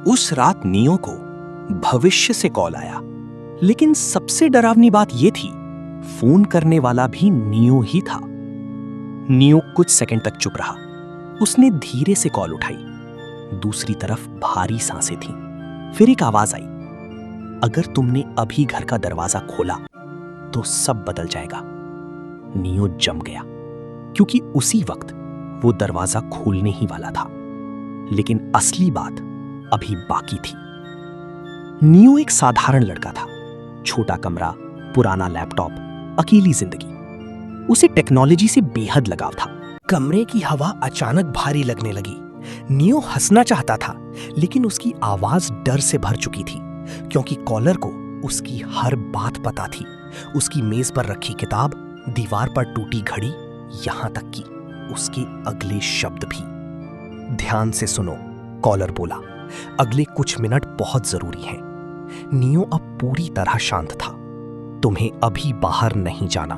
उस रात नियो को भविष्य से कॉल आया, लेकिन सबसे डरावनी बात यह थी, फोन करने वाला भी नियो ही था। नियो कुछ सेकंड तक चुप रहा। उसने धीरे से कॉल उठाई। दूसरी तरफ भारी सांसें थीं। फिर एक आवाज आई, अगर तुमने अभी घर का दरवाजा खोला तो सब बदल जाएगा। नियो जम गया, क्योंकि उसी वक्त वो दरवाजा खोलने ही वाला था। लेकिन असली बात अभी बाकी थी। नियो एक साधारण लड़का था। छोटा कमरा, पुराना लैपटॉप, अकेली जिंदगी। उसे टेक्नोलॉजी से बेहद लगाव था। कमरे की हवा अचानक भारी लगने लगी। नियो हंसना चाहता था, लेकिन उसकी आवाज डर से भर चुकी थी, क्योंकि कॉलर को उसकी हर बात पता थी। उसकी मेज पर रखी किताब, दीवार पर टूटी घड़ी, यहां तक कि उसके अगले शब्द भी। ध्यान से सुनो, कॉलर बोला। अगले कुछ मिनट बहुत जरूरी हैं। नियो अब पूरी तरह शांत था। तुम्हें अभी बाहर नहीं जाना,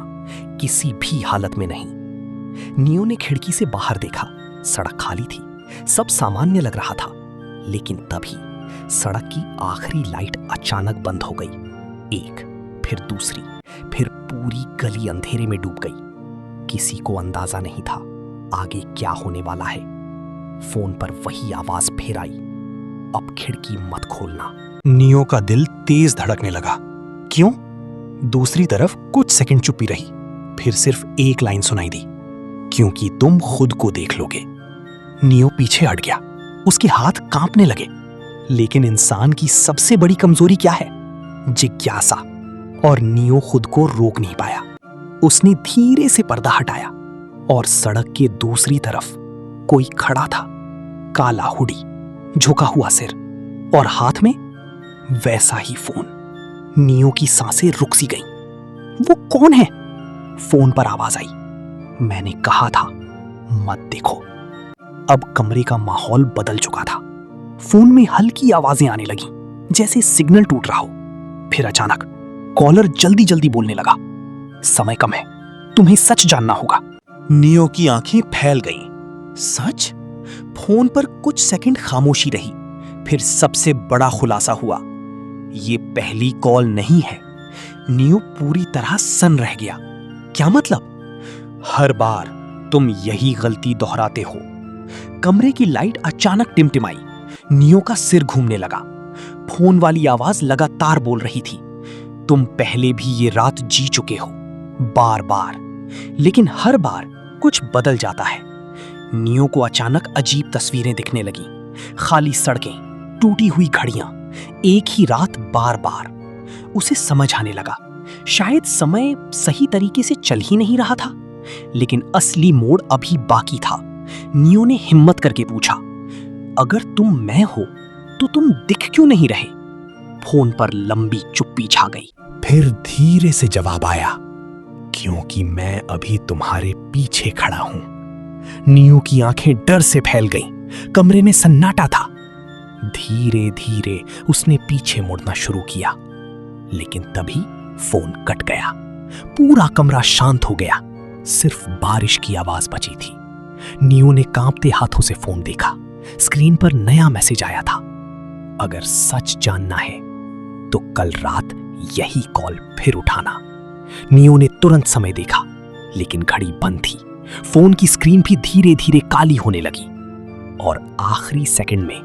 किसी भी हालत में नहीं। नियो ने खिड़की से बाहर देखा। सड़क खाली थी, सब सामान्य लग रहा था। लेकिन तभी सड़क की आखिरी लाइट अचानक बंद हो गई। एक, फिर दूसरी, फिर पूरी गली अंधेरे में डूब गई। किसी को अंदाजा नहीं था आगे क्या होने वाला है। फोन पर वही आवाज फिर आई, अब खिड़की मत खोलना। नियो का दिल तेज धड़कने लगा। क्यों? दूसरी तरफ कुछ सेकंड चुप्पी रही। फिर सिर्फ एक लाइन सुनाई दी, क्योंकि तुम खुद को देख लोगे। नियो पीछे हट गया। उसके हाथ कांपने लगे। लेकिन इंसान की सबसे बड़ी कमजोरी क्या है? जिज्ञासा। और नियो खुद को रोक नहीं पाया। उसने धीरे से पर्दा हटाया और सड़क के दूसरी तरफ कोई खड़ा था। काला हुडी, झुका हुआ सिर और हाथ में वैसा ही फोन। नियो की सांसें रुक सी गईं। वो कौन है? फोन पर आवाज आई, मैंने कहा था मत देखो। अब कमरे का माहौल बदल चुका था। फोन में हल्की आवाजें आने लगी, जैसे सिग्नल टूट रहा हो। फिर अचानक कॉलर जल्दी जल्दी बोलने लगा, समय कम है, तुम्हें सच जानना होगा। नियो की आंखें फैल गईं। सच? फोन पर कुछ सेकंड खामोशी रही। फिर सबसे बड़ा खुलासा हुआ, ये पहली कॉल नहीं है। नियो पूरी तरह सन्न रह गया। क्या मतलब? हर बार तुम यही गलती दोहराते हो। कमरे की लाइट अचानक टिमटिमाई। नियो का सिर घूमने लगा। फोन वाली आवाज लगातार बोल रही थी, तुम पहले भी ये रात जी चुके हो, बार बार। लेकिन हर बार कुछ बदल जाता है। नियो को अचानक अजीब तस्वीरें दिखने लगी। खाली सड़कें, टूटी हुई घड़ियां, एक ही रात बार बार। उसे समझ आने लगा, शायद समय सही तरीके से चल ही नहीं रहा था। लेकिन असली मोड़ अभी बाकी था। नियो ने हिम्मत करके पूछा, अगर तुम मैं हो तो तुम दिख क्यों नहीं रहे? फोन पर लंबी चुप्पी छा गई। फिर धीरे से जवाब आया, क्योंकि मैं अभी तुम्हारे पीछे खड़ा हूं। नियो की आंखें डर से फैल गईं। कमरे में सन्नाटा था। धीरे धीरे उसने पीछे मुड़ना शुरू किया, लेकिन तभी फोन कट गया। पूरा कमरा शांत हो गया। सिर्फ बारिश की आवाज बची थी। नियो ने कांपते हाथों से फोन देखा। स्क्रीन पर नया मैसेज आया था, अगर सच जानना है तो कल रात यही कॉल फिर उठाना। नियो ने तुरंत समय देखा, लेकिन घड़ी बंद थी। फोन की स्क्रीन भी धीरे धीरे काली होने लगी और आखिरी सेकंड में